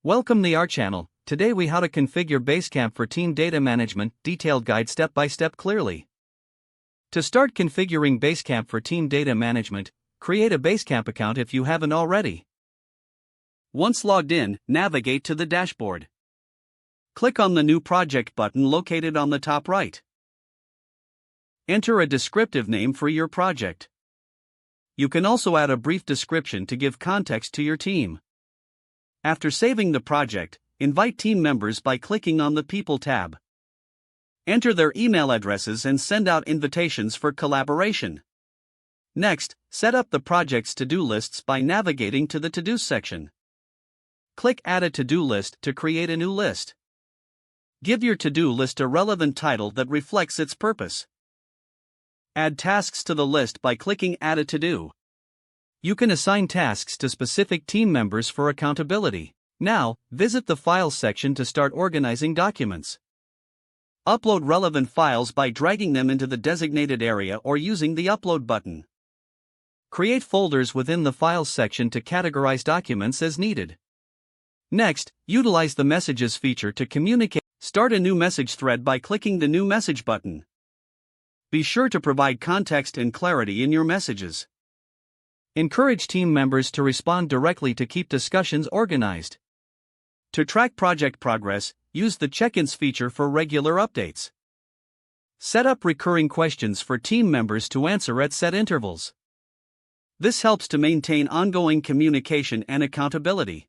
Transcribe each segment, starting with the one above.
Welcome to our channel. Today we how to configure Basecamp for team data management, detailed guide step by step clearly. To start configuring Basecamp for team data management, create a Basecamp account if you haven't already. Once logged in, navigate to the dashboard. Click on the New Project button located on the top right. Enter a descriptive name for your project. You can also add a brief description to give context to your team. After saving the project, invite team members by clicking on the People tab. Enter their email addresses and send out invitations for collaboration. Next, set up the project's to-do lists by navigating to the To-Dos section. Click Add a to-do list to create a new list. Give your to-do list a relevant title that reflects its purpose. Add tasks to the list by clicking Add a to-do. You can assign tasks to specific team members for accountability. Now, visit the Files section to start organizing documents. Upload relevant files by dragging them into the designated area or using the Upload button. Create folders within the Files section to categorize documents as needed. Next, utilize the Messages feature to communicate. Start a new message thread by clicking the New Message button. Be sure to provide context and clarity in your messages. Encourage team members to respond directly to keep discussions organized. To track project progress, use the check-ins feature for regular updates. Set up recurring questions for team members to answer at set intervals. This helps to maintain ongoing communication and accountability.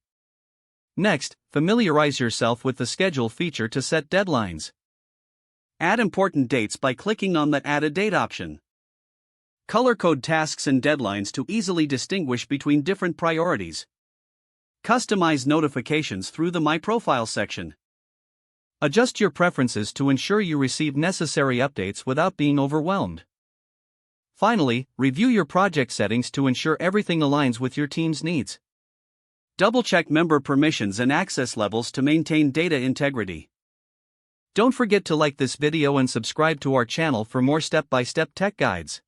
Next, familiarize yourself with the Schedule feature to set deadlines. Add important dates by clicking on the Add a Date option. Color code tasks and deadlines to easily distinguish between different priorities. Customize notifications through the My Profile section. Adjust your preferences to ensure you receive necessary updates without being overwhelmed. Finally, review your project settings to ensure everything aligns with your team's needs. Double-check member permissions and access levels to maintain data integrity. Don't forget to like this video and subscribe to our channel for more step-by-step tech guides.